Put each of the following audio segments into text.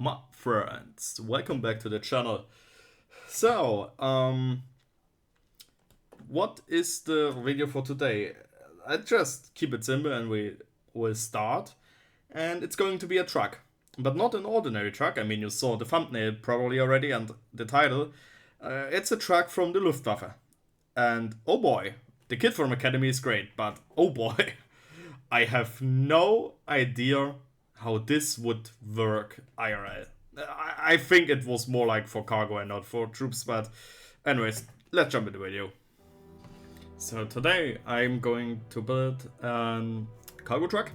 my friends, welcome back to the channel. So, what is the video for today? I just keep it simple and we will start. And it's going to be a truck, but not an ordinary truck. I mean, you saw the thumbnail probably already and the title. It's a truck from the Luftwaffe. And oh boy, the kid from Academy is great, but oh boy, I have no idea how this would work IRL. I think it was more like for cargo and not for troops, but anyways, let's jump into the video. So today I'm going to build a cargo truck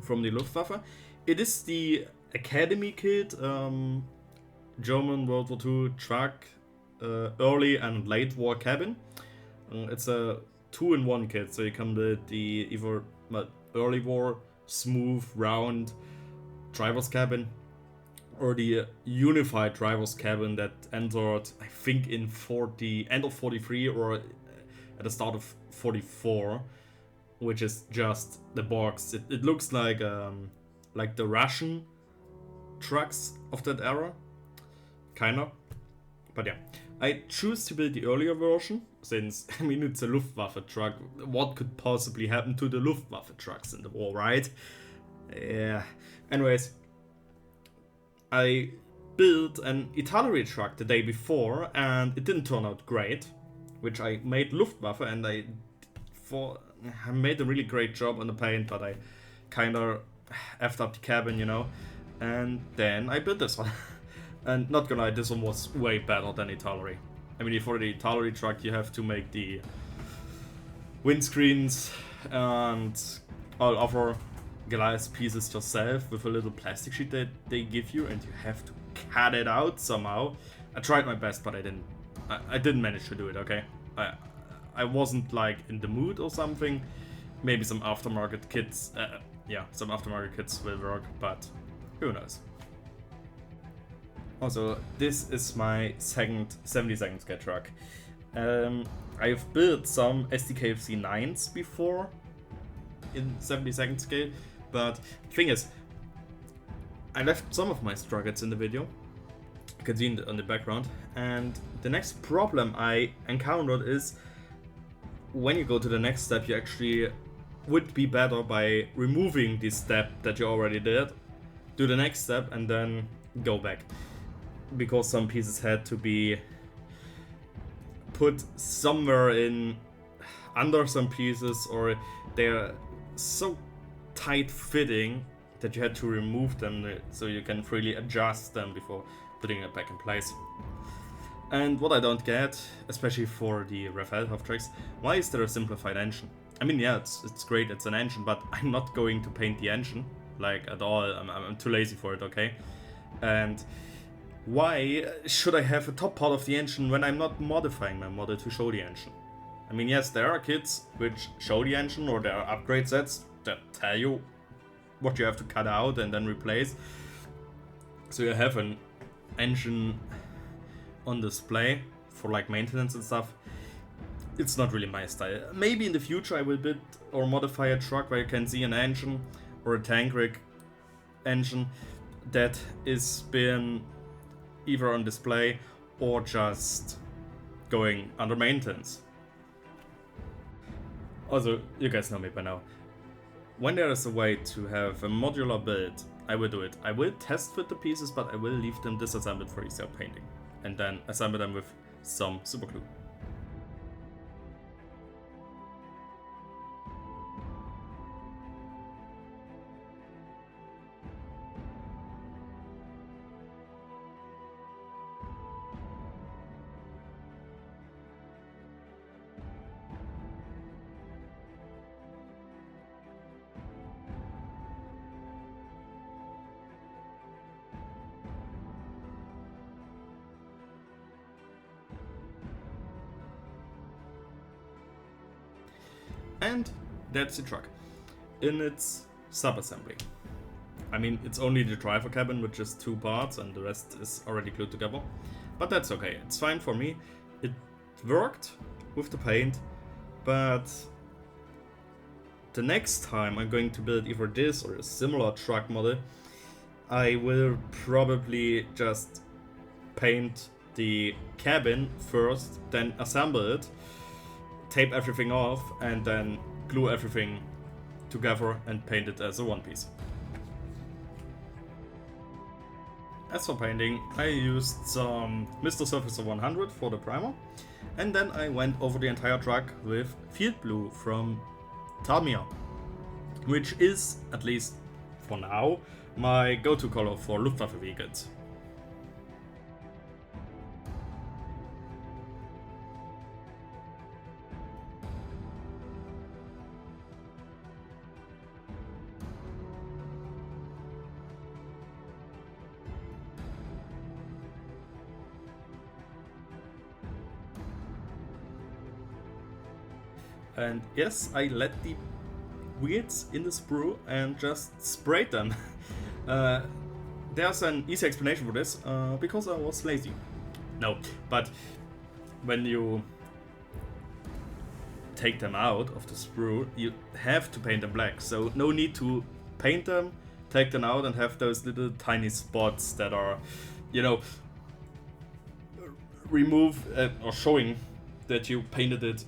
from the Luftwaffe. It is the Academy kit, German World War II truck, early and late war cabin. It's a 2-in-1 kit, so you can build the either early war, smooth, round driver's cabin, or the unified driver's cabin that entered, I think, in end of 43 or at the start of 44, which is just the box. It looks like the Russian trucks of that era, kinda. But yeah, I choose to build the earlier version, since, I mean, it's a Luftwaffe truck. What could possibly happen to the Luftwaffe trucks in the war, right? Yeah. Anyways, I built an artillery truck the day before, and it didn't turn out great, which I made Luftwaffe, and I made a really great job on the paint, but I kinda effed up the cabin, you know, and then I built this one. And not gonna lie, this one was way better than artillery. I mean, for the artillery truck, you have to make the windscreens and all other glass pieces yourself with a little plastic sheet that they give you, and you have to cut it out somehow. I tried my best, but I didn't manage to do it. Okay, I wasn't like in the mood or something. Maybe some aftermarket kits, some aftermarket kits will work, but who knows. Also, this is my second 72nd scale truck. I've built some SDKFC 9s before in 72nd scale, but the thing is, I left some of my struggles in the video. You can see it on the background. And the next problem I encountered is when you go to the next step, you actually would be better by removing this step that you already did, do the next step, and then go back. Because some pieces had to be put somewhere in under some pieces, or they're so tight fitting that you had to remove them so you can freely adjust them before putting it back in place. And what I don't get, especially for the Rafale half tracks, why is there a simplified engine? I mean, yeah, it's great, it's an engine, but I'm not going to paint the engine, like, at all. I'm too lazy for it, okay? And why should I have a top part of the engine when I'm not modifying my model to show the engine? I mean, yes, there are kits which show the engine, or there are upgrade sets that tell you what you have to cut out and then replace. So you have an engine on display for like maintenance and stuff. It's not really my style. Maybe in the future I will build or modify a truck where you can see an engine or a tank rig engine that is been either on display or just going under maintenance. Also, you guys know me by now. When there is a way to have a modular build, I will do it. I will test fit the pieces, but I will leave them disassembled for easier painting, and then assemble them with some super glue. And that's the truck in its sub-assembly. I mean, it's only the driver cabin, which is 2 parts, and the rest is already glued together. But that's okay, it's fine for me. It worked with the paint, but the next time I'm going to build either this or a similar truck model, I will probably just paint the cabin first, then assemble it, tape everything off, and then glue everything together and paint it as a one piece. As for painting, I used some Mr. Surfacer 100 for the primer, and then I went over the entire truck with field blue from Tamiya, which is, at least for now, my go-to color for Luftwaffe vehicles. And yes, I let the wheels in the sprue and just sprayed them. There's an easy explanation for this, because I was lazy. No, but when you take them out of the sprue, you have to paint them black. So no need to paint them, take them out, and have those little tiny spots that are, you know, remove or showing that you painted it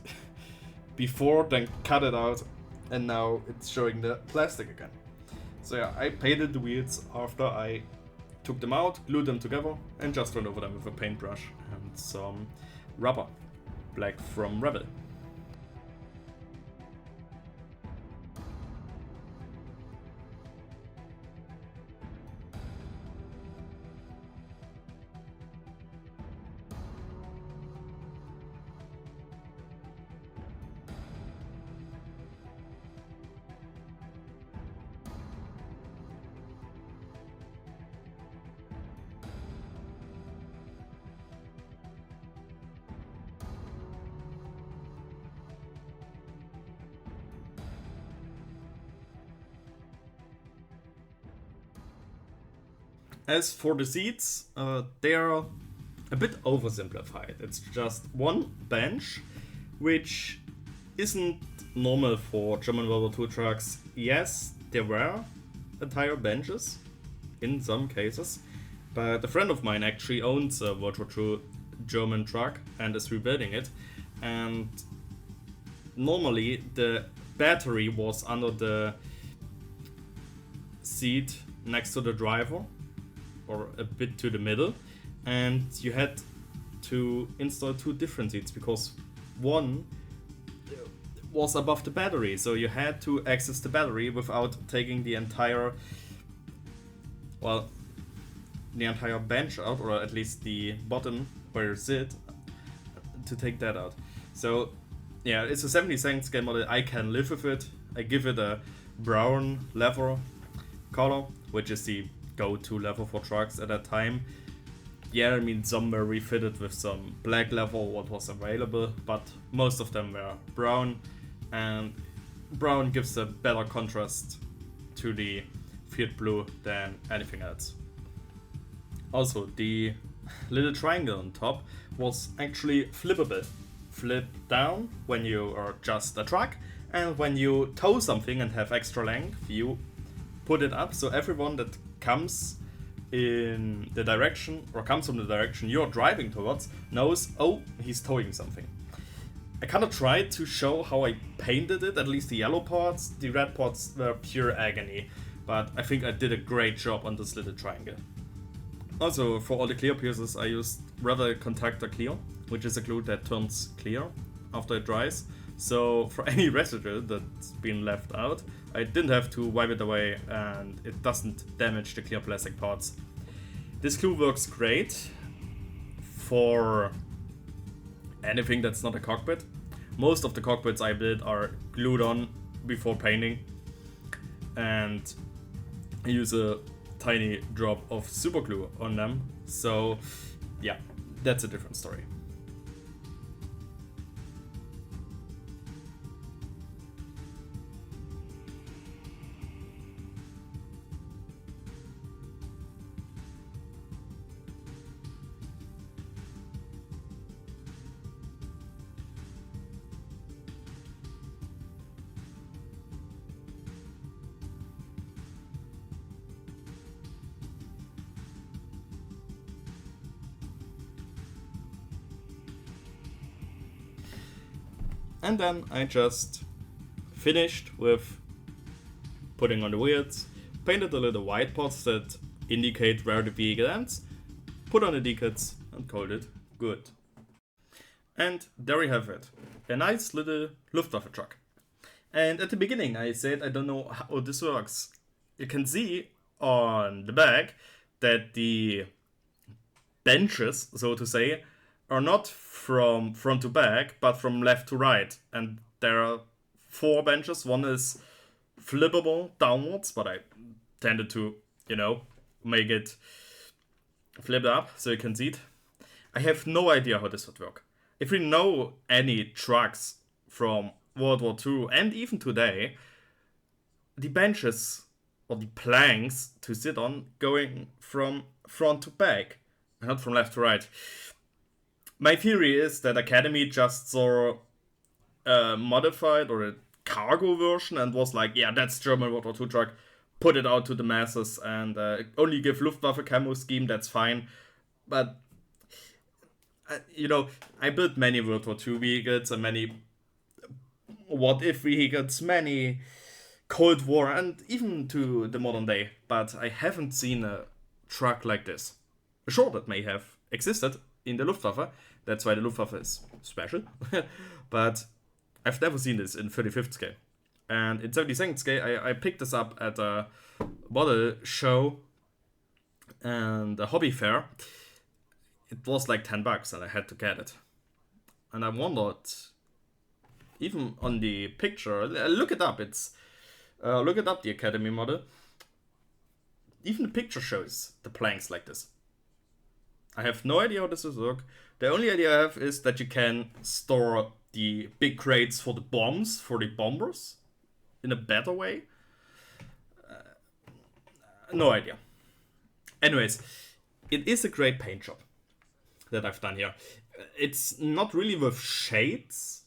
before, then cut it out, and now it's showing the plastic again. So yeah, I painted the wheels after I took them out, glued them together, and just went over them with a paintbrush and some rubber, black from Rebel. As for the seats, they're a bit oversimplified. It's just one bench, which isn't normal for German World War II trucks. Yes, there were entire benches in some cases, but a friend of mine actually owns a World War II German truck and is rebuilding it. And normally the battery was under the seat next to the driver, or a bit to the middle, and you had to install two different seats because one was above the battery, so you had to access the battery without taking the entire bench out, or at least the bottom where you sit, to take that out. So yeah, it's a 70 scale model. I can live with it. I give it a brown leather color, which is the go-to leather for trucks at that time. Yeah, I mean, some were refitted with some black leather, what was available, but most of them were brown, and brown gives a better contrast to the field blue than anything else. Also, the little triangle on top was actually flippable. Flip down when you are just a truck, and when you tow something and have extra length, you put it up so everyone that comes in the direction, or comes from the direction you're driving towards, knows, oh, he's towing something. I kind of tried to show how I painted it, at least the yellow parts. The red parts were pure agony, but I think I did a great job on this little triangle. Also, for all the clear pieces, I used Rebel Contactor Clear, which is a glue that turns clear after it dries. So for any residue that's been left out, I didn't have to wipe it away, and it doesn't damage the clear plastic parts. This glue works great for anything that's not a cockpit. Most of the cockpits I built are glued on before painting, and I use a tiny drop of super glue on them. So yeah, that's a different story. And then I just finished with putting on the wheels, painted the little white spots that indicate where the vehicle ends, put on the decals and called it good. And there we have it. A nice little Luftwaffe truck. And at the beginning I said I don't know how this works. You can see on the back that the benches, so to say, are not from front to back, but from left to right. And there are 4 benches. One is flippable downwards, but I tended to, make it flip up so you can see it. I have no idea how this would work. If we know any trucks from World War II and even today, the benches or the planks to sit on going from front to back, not from left to right. My theory is that Academy just saw a modified or a cargo version and was like, yeah, that's German World War II truck, put it out to the masses and only give Luftwaffe camo scheme, that's fine. But, I built many World War II vehicles and many what-if vehicles, many Cold War and even to the modern day, but I haven't seen a truck like this. Sure, that may have existed in the Luftwaffe, that's why the Luftwaffe is special, but I've never seen this in 35th scale. And in 72nd scale, I picked this up at a model show and a hobby fair. It was like $10 and I had to get it. And I wondered, even on the picture, look it up, look it up, the Academy model. Even the picture shows the planks like this. I have no idea how this will work. The only idea I have is that you can store the big crates for the bombs, for the bombers, in a better way. No idea. Anyways, it is a great paint job that I've done here. It's not really with shades.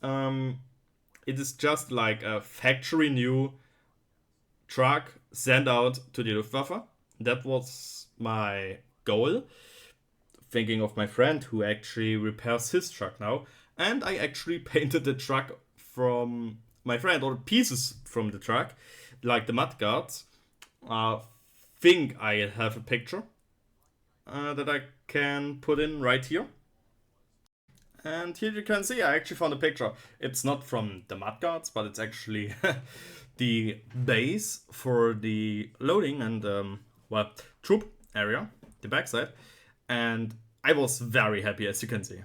It is just like a factory new truck sent out to the Luftwaffe. That was my goal. Thinking of my friend who actually repairs his truck now. And I actually painted the truck from my friend, or pieces from the truck, like the mudguards. Think I have a picture that I can put in right here. And here you can see I actually found a picture. It's not from the mudguards, but it's actually the base for the loading and troop area, the backside. And I was very happy, as you can see.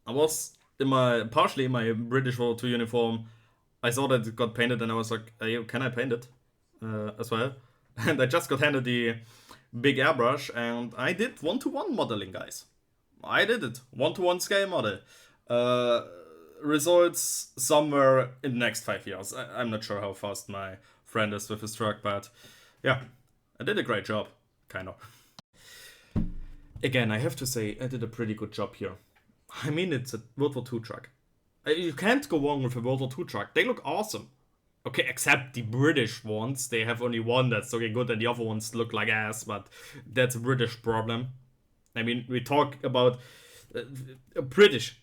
I was partially in my British World War II uniform. I saw that it got painted and I was like, hey, can I paint it as well? And I just got handed the big airbrush and I did 1-to-1 modeling, guys. I did it. 1-to-1 scale model. Results somewhere in the next 5 years. I'm not sure how fast my friend is with his truck, but yeah, I did a great job, kind of. Again, I have to say, I did a pretty good job here. I mean, it's a World War II truck. You can't go wrong with a World War II truck. They look awesome. Okay, except the British ones. They have only one that's looking good and the other ones look like ass, but that's a British problem. I mean, we talk about British.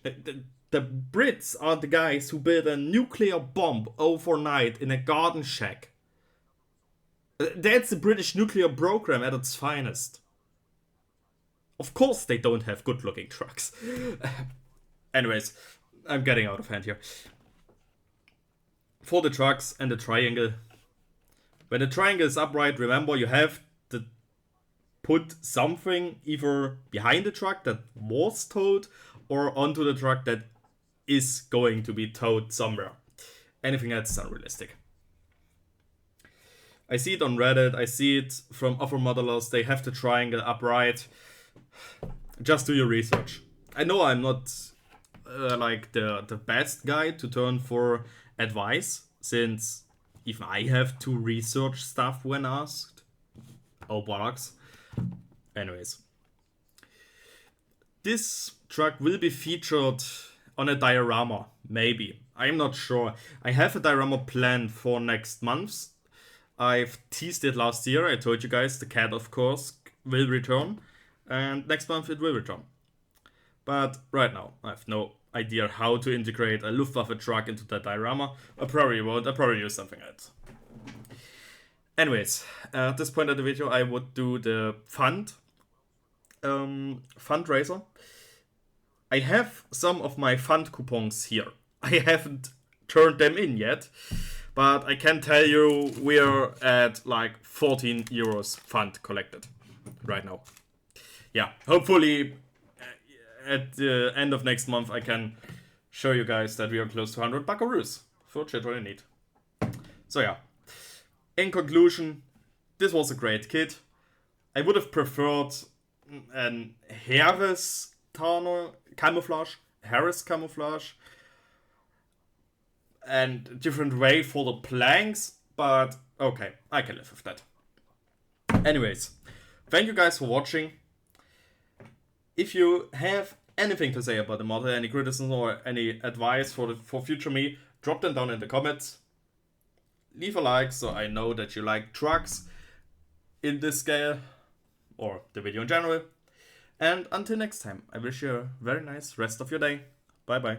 The Brits are the guys who built a nuclear bomb overnight in a garden shack. That's the British nuclear program at its finest. Of course they don't have good-looking trucks. Anyways, I'm getting out of hand here. For the trucks and the triangle. When the triangle is upright, remember you have to put something either behind the truck that was towed or onto the truck that is going to be towed somewhere. Anything else is unrealistic. I see it on Reddit, I see it from other modelers, they have the triangle upright. Just do your research. I know I'm not like the best guy to turn for advice, since even I have to research stuff when asked. Oh, bollocks. Anyways. This truck will be featured on a diorama, maybe. I'm not sure. I have a diorama planned for next month. I've teased it last year. I told you guys the cat, of course, will return. And next month it will return. But right now, I have no idea how to integrate a Luftwaffe truck into that diorama. I probably won't. I probably use something else. Anyways, at this point of the video, I would do the fundraiser. I have some of my fund coupons here. I haven't turned them in yet, but I can tell you we're at like 14 euros fund collected right now. Yeah, hopefully at the end of next month I can show you guys that we are close to 100 buckaroos for shit what you need. So yeah, in conclusion, this was a great kit. I would have preferred an Harris camouflage, and different way for the planks, but okay, I can live with that. Anyways, thank you guys for watching. If you have anything to say about the model, any criticism or any advice for future me, drop them down in the comments. Leave a like so I know that you like trucks in this scale, or the video in general. And until next time, I wish you a very nice rest of your day. Bye bye.